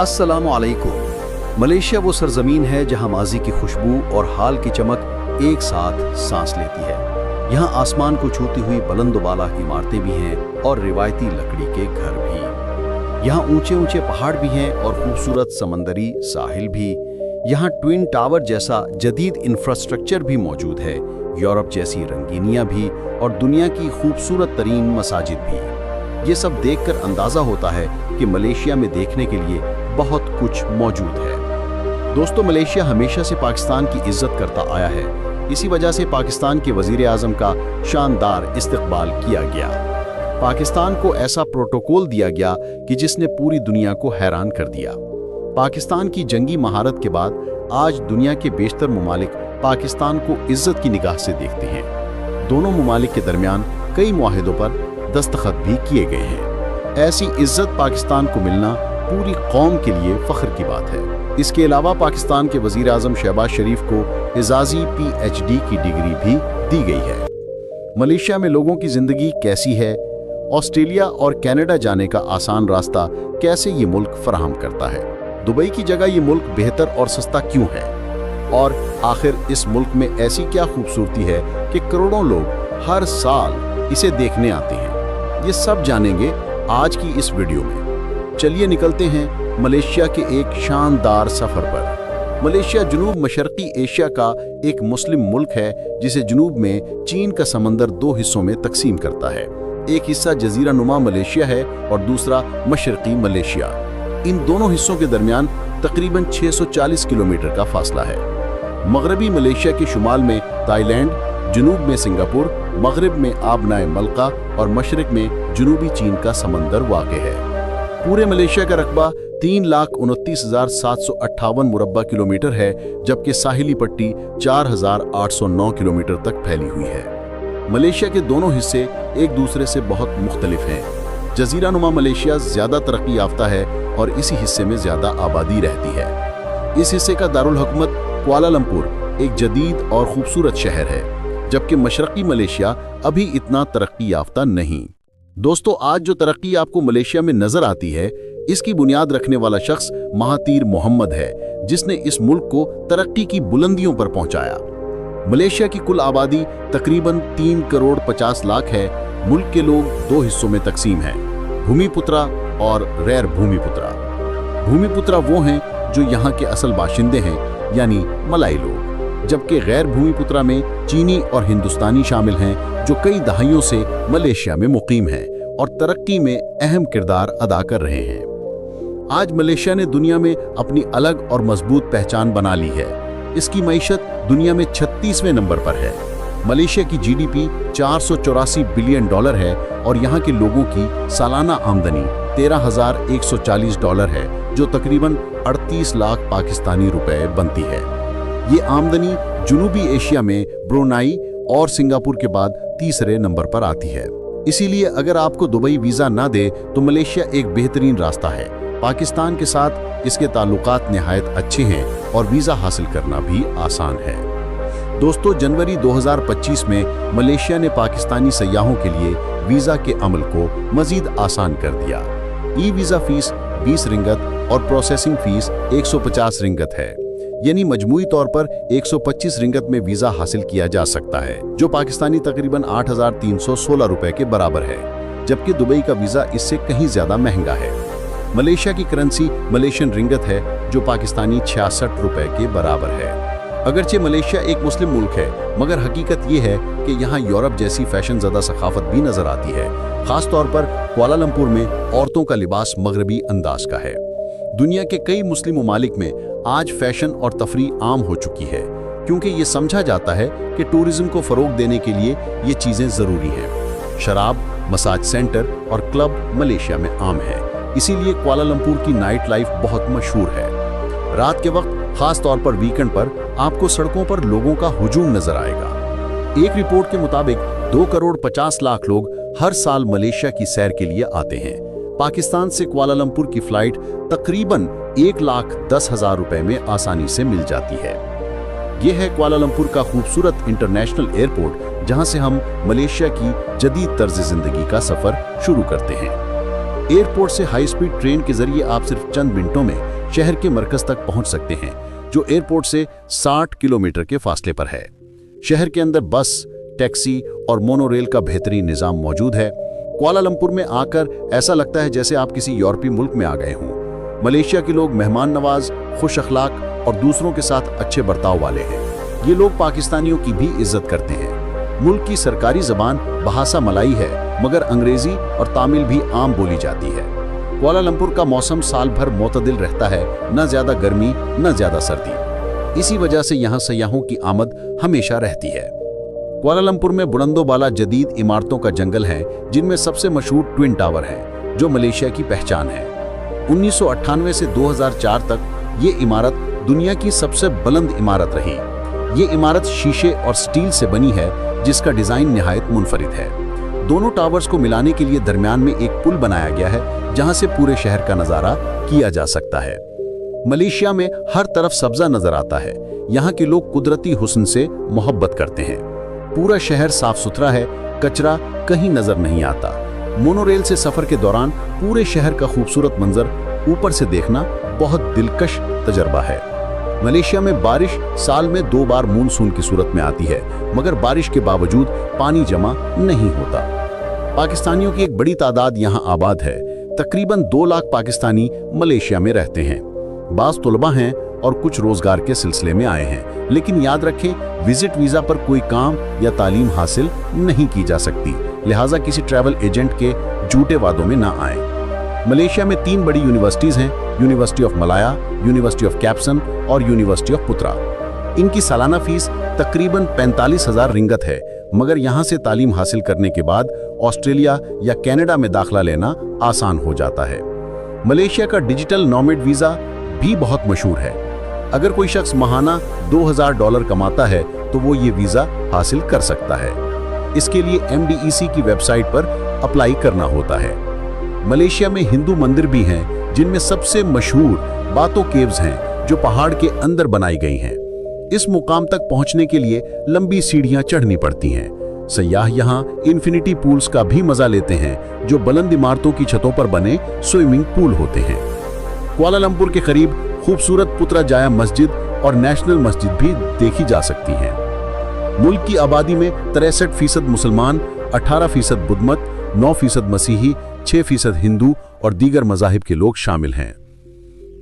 अस्सलामु अलैकुम। मलेशिया वो सरजमीन है जहां माजी की खुशबू और हाल की चमक एक साथ सांस लेती है। यहाँ आसमान को छूती हुई बुलंद बाला इमारतें भी हैं और रिवायती लकड़ी के घर भी। यहाँ ऊंचे ऊंचे पहाड़ भी हैं और खूबसूरत समंदरी साहिल भी। यहाँ ट्विन टावर जैसा जदीद इंफ्रास्ट्रक्चर भी मौजूद है, यूरोप जैसी रंगीनियाँ भी और दुनिया की खूबसूरत तरीन मसाजिद भी। ये सब देखकर अंदाज़ा होता है कि मलेशिया में देखने के लिए बहुत कुछ मौजूद है। दोस्तों, मलेशिया हमेशा से पाकिस्तान की इज्जत करता आया है। इसी वजह से पाकिस्तान के वजीर आज़म का शानदार इस्तकबाल किया गया। पाकिस्तान को ऐसा प्रोटोकॉल दिया गया कि जिसने पूरी दुनिया को हैरान कर दिया। पाकिस्तान की जंगी महारत के बाद आज दुनिया के बेशतर ममालिक पाकिस्तान को इज्जत की निगाह से देखते हैं। दोनों ममालिक के दरमियान कई मुआहिदों पर दस्तखत भी किए गए हैं। ऐसी इज्जत पाकिस्तान को मिलना पूरी कौम के लिए फख्र की बात है। इसके अलावा पाकिस्तान के वजीर आज़म शहबाज शरीफ को एजाज़ी PhD की डिग्री भी दी गई है। मलेशिया में लोगों की ज़िंदगी कैसी है? ऑस्ट्रेलिया और कनाडा जाने का आसान रास्ता कैसे ये मुल्क फराहम करता है? दुबई की जगह ये मुल्क बेहतर और सस्ता क्यों है? और आखिर इस मुल्क में ऐसी क्या खूबसूरती है कि करोड़ों लोग हर साल इसे देखने आते हैं? ये सब जानेंगे आज की इस वीडियो में। चलिए निकलते हैं मलेशिया के एक शानदार सफर पर। मलेशिया जनूब मशरकी एशिया का एक मुस्लिम मुल्क है जिसे जनूब में चीन का समंदर दो हिस्सों में तकसीम करता है। एक हिस्सा जजीरा नुमा मलेशिया है और दूसरा मशरकी मलेशिया। इन दोनों हिस्सों के दरमियान तकरीबन 640 किलोमीटर का फासला है। मगरबी मलेशिया के शुमाल में थाईलैंड, जनूब में सिंगापुर, मगरिब में आबनाए मलका और मशरिक में जनूबी चीन का समंदर वाक़ है। पूरे मलेशिया का रकबा 3,29,758 मुरब्बा किलोमीटर है, जबकि साहिली पट्टी 4,809 किलोमीटर तक फैली हुई है। मलेशिया के दोनों हिस्से एक दूसरे से बहुत मुख्तलिफ हैं। जजीरा नुमा मलेशिया ज़्यादा तरक्की याफ्ता है और इसी हिस्से में ज़्यादा आबादी रहती है। इस हिस्से का दारुल हुकूमत कुआलालंपुर एक जदीद और खूबसूरत शहर है, जबकि मशरकी मलेशिया अभी इतना तरक्की याफ्ता नहीं। दोस्तों, आज जो तरक्की आपको मलेशिया में नजर आती है, इसकी बुनियाद रखने वाला शख्स महातीर मोहम्मद है, जिसने इस मुल्क को तरक्की की बुलंदियों पर पहुंचाया। मलेशिया की कुल आबादी तकरीबन 3 करोड़ 50 लाख है। मुल्क के लोग दो हिस्सों में तकसीम हैं, भूमिपुत्रा और गैर भूमिपुत्रा। भूमिपुत्रा वो हैं जो यहाँ के असल बाशिंदे हैं, यानी मलाई लोग, जबकि गैर भूमिपुत्रा में चीनी और हिंदुस्तानी शामिल हैं जो कई दहाइयों से मलेशिया में मुकीम हैं और तरक्की में अहम किरदार अदा कर रहे हैं। आज मलेशिया ने दुनिया में अपनी अलग और मजबूत पहचान बना ली है। इसकी मईशत दुनिया में 36वें नंबर पर है। मलेशिया की GDP $484 बिलियन है और यहाँ के लोगों की सालाना आमदनी $13,140 है, जो तकरीबन 38 लाख पाकिस्तानी रुपए बनती है। ये आमदनी जनूबी एशिया में ब्रुनाई और सिंगापुर के बाद तीसरे नंबर पर आती है। इसीलिए अगर आपको दुबई वीज़ा ना दे तो मलेशिया एक बेहतरीन रास्ता है। पाकिस्तान के साथ इसके ताल्लुकात निहायत अच्छे हैं और वीज़ा हासिल करना भी आसान है। दोस्तों, जनवरी 2025 में मलेशिया ने पाकिस्तानी सयाहों के लिए वीज़ा के अमल को मज़ीद आसान कर दिया। ई-वीज़ा फीस 20 रिंगत और प्रोसेसिंग फीस 150 रिंगत है, यानी मजमूई तौर पर 125 रिंगत में वीज़ा हासिल किया जा सकता है, जो पाकिस्तानी तकरीबन 8,316 रुपए के बराबर है, जबकि दुबई का वीज़ा इससे कहीं ज़्यादा महंगा है। मलेशिया की करेंसी मलेशियन रिंगत है, जो पाकिस्तानी 66 रुपए के बराबर है। अगरचे मलेशिया एक मुस्लिम मुल्क है, मगर हकीकत ये है कि यहाँ यूरोप जैसी फैशन ज़दा सकाफत भी नज़र आती है। ख़ास तौर पर कुआलालंपुर में औरतों का लिबास मगरबी अंदाज का है। दुनिया के कई मुस्लिम ममालिक में आज फैशन और तफरीह आम हो चुकी है, क्योंकि ये समझा जाता है कि टूरिज्म को फ़रोग देने के लिए ये चीज़ें ज़रूरी हैं। शराब, मसाज सेंटर और क्लब मलेशिया में आम है, इसीलिए कुआलालंपुर की नाइट लाइफ बहुत मशहूर है। रात के वक्त, खास तौर पर वीकेंड पर, आपको सड़कों पर लोगों का हुजूम नजर आएगा। एक रिपोर्ट के मुताबिक 2 करोड़ 50 लाख लोग हर साल मलेशिया की सैर के लिए आते हैं। पाकिस्तान से कुआलालंपुर की फ्लाइट तकरीबन 1,10,000 रुपए में आसानी से मिल जाती है। यह है कुआलालंपुर का खूबसूरत इंटरनेशनल एयरपोर्ट, जहां से हम मलेशिया की जदीद तर्ज जिंदगी का सफर शुरू करते हैं। एयरपोर्ट से हाई स्पीड ट्रेन के जरिए आप सिर्फ चंद मिनटों में शहर के मरकज तक पहुंच सकते हैं, जो एयरपोर्ट से 60 किलोमीटर के फासले पर है। शहर के अंदर बस, टैक्सी और मोनोरेल का बेहतरीन निजाम मौजूद है। कुआलालंपुर में आकर ऐसा लगता है जैसे आप किसी यूरोपीय मुल्क में आ गए हों। मलेशिया के लोग मेहमान नवाज, खुश अखलाक और दूसरों के साथ अच्छे बर्ताव वाले हैं। ये लोग पाकिस्तानियों की भी इज्जत करते हैं। मुल्क की सरकारी जबान बहासा मलाई है, मगर अंग्रेजी और तमिल भी आम बोली जाती है। कुआलालंपुर का मौसम साल भर मोतदिल रहता है, न ज्यादा गर्मी न ज्यादा सर्दी। इसी वजह से यहाँ सयाहों की आमद हमेशा रहती है। कुआलालंपुर में बुलंदोबाला जदीद इमारतों का जंगल है, जिनमें सबसे मशहूर ट्विन टावर है, जो मलेशिया की पहचान है। 1998 से 2004 तक ये इमारत दुनिया की सबसे बुलंद इमारत रही। ये इमारत शीशे और स्टील से बनी है, जिसका डिजाइन निहायत मुनफरिद है। दोनों टावर्स को मिलाने के लिए दरमियान में एक पुल बनाया गया है, जहां से पूरे शहर का नजारा किया जा सकता है। मलेशिया में हर तरफ सब्जा नजर आता है। यहाँ के लोग कुदरती हुस्न से मोहब्बत करते हैं। पूरा शहर साफ सुथरा है, कचरा कहीं नजर नहीं आता। मोनोरेल से सफर के दौरान पूरे शहर का खूबसूरत मंजर ऊपर से देखना बहुत दिलकश तजर्बा है। मलेशिया में बारिश साल में 2 बार मानसून की सूरत में आती है, मगर बारिश के बावजूद पानी जमा नहीं होता। पाकिस्तानियों की एक बड़ी तादाद यहाँ आबाद है। तकरीबन 2 लाख पाकिस्तानी मलेशिया में रहते हैं। बाज़ तुलबा हैं और कुछ रोजगार के सिलसिले में आए हैं, लेकिन याद रखें, विजिट वीजा पर कोई काम या तालीम हासिल नहीं की जा सकती, लिहाजा किसी ट्रैवल एजेंट के झूठे वादों में ना आए। मलेशिया में 3 बड़ी यूनिवर्सिटीज हैं, university of Malaya, university of caption और यूनिवर्सिटी ऑफ पुत्रा। इनकी सालाना फीस तकरीबन 45,000 रिंगत है, मगर यहाँ से तालीम हासिल करने के बाद ऑस्ट्रेलिया या कनाडा में दाखिला लेना आसान हो जाता है। मलेशिया का डिजिटल नॉमेड वीजा भी बहुत मशहूर है। अगर कोई शख्स माहाना $2000 कमाता है तो वो ये वीजा हासिल कर सकता है। इसके लिए MDEC की वेबसाइट पर अप्लाई करना होता है। मलेशिया में हिंदू मंदिर भी हैं, जिनमें सबसे मशहूर बातो केव्स हैं, जो पहाड़ के अंदर बनाई गई हैं। इस मुकाम तक पहुंचने के लिए लंबी सीढ़ियां चढ़नी पड़ती हैं। सयाह यहाँ इन्फिनिटी पूल्स का भी मजा लेते हैं, जो बुलंद इमारतों की छतों पर बने स्विमिंग पूल होते हैं। कुआलालंपुर के करीब खूबसूरत पुत्रा जाया मस्जिद और नेशनल मस्जिद भी देखी जा सकती हैं। मुल्क की आबादी में 63% मुसलमान, 18% बुद्धमत, 9% मसीही, 6% हिंदू और दीगर मज़ाहिब के लोग शामिल हैं।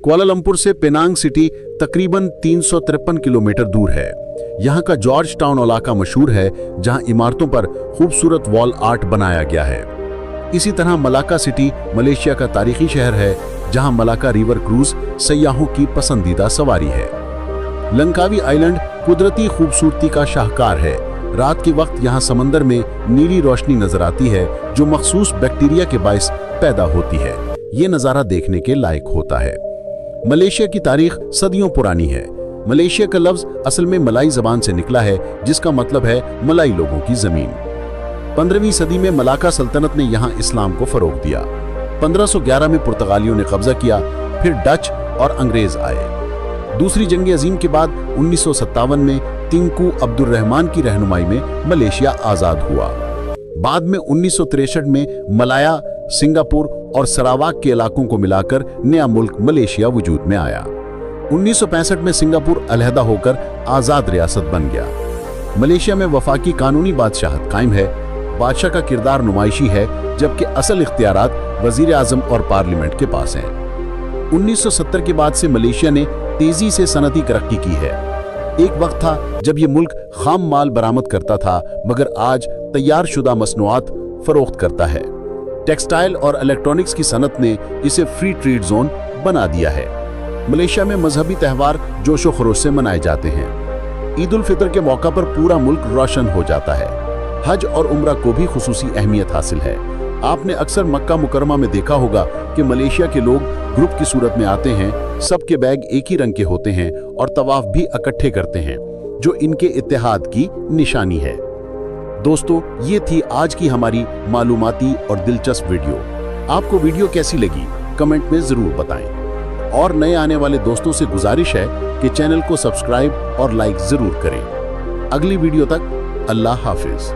कुआलालंपुर से पेनांग सिटी तकरीबन 353 किलोमीटर दूर है। यहाँ का जॉर्ज टाउन इलाका मशहूर है, जहाँ इमारतों पर खूबसूरत वॉल आर्ट बनाया गया है। इसी तरह मलाका सिटी मलेशिया का तारीखी शहर है, जहाँ मलाका रिवर क्रूज सयाहों की पसंदीदा सवारी है। लंकावी आइलैंड कुदरती खूबसूरती का शाहकार है। रात के वक्त यहाँ समंदर में नीली रोशनी नजर आती है, जो मखसूस बैक्टीरिया के बायस पैदा होती है। ये नज़ारा देखने के लायक होता है। मलेशिया की तारीख सदियों पुरानी है। मलेशिया का लफ्ज असल में मलाई जबान से निकला है, जिसका मतलब है मलाई लोगों की जमीन। 15वीं सदी में मलाका सल्तनत ने यहाँ इस्लाम को फरोग दिया। 1511 में पुर्तगालियों ने कब्जा किया, फिर डच और अंग्रेज आए। दूसरी जंग अजीम के बाद 1957 में तिंकू अब्दुल रहमान की रहनुमाई में मलेशिया आजाद हुआ। बाद में 1963 में मलाया, सिंगापुर और सरावाक के इलाकों को मिलाकर नया मुल्क मलेशिया वजूद में आया। 1965 में सिंगापुर अलहदा होकर आजाद रियासत बन गया। मलेशिया में वफाकी कानूनी बादशाहत कायम है। बादशाह का किरदार नुमाइशी है, जबकि असल इख्तियारात वजीर आजम और पार्लियामेंट के पास हैं। 1970 के बाद से मलेशिया ने तेजी से सनती तरक्की की है। एक वक्त था जब ये मुल्क खाम माल बरामद करता था, मगर आज तैयार शुदा मसनूआत फरोख्त करता है। टेक्सटाइल और इलेक्ट्रॉनिक्स की सनत ने इसे फ्री ट्रेड जोन बना दिया है। मलेशिया में मजहबी त्यौहार जोशो खरोश से मनाए जाते हैं। ईद उल फितर के मौका पर पूरा मुल्क रोशन हो जाता है। हज और उम्रा को भी खुसूसी अहमियत हासिल है। आपने अक्सर मक्का मुकरमा में देखा होगा कि मलेशिया के लोग ग्रुप की सूरत में आते हैं, सबके बैग एक ही रंग के होते हैं और तवाफ भी इकट्ठे करते हैं, जो इनके इत्तेहाद की निशानी है। दोस्तों, ये थी आज की हमारी मालूमाती और दिलचस्प वीडियो। आपको वीडियो कैसी लगी कमेंट में जरूर बताएं, और नए आने वाले दोस्तों से गुजारिश है कि चैनल को सब्सक्राइब और लाइक जरूर करें। अगली वीडियो तक अल्लाह हाफिज।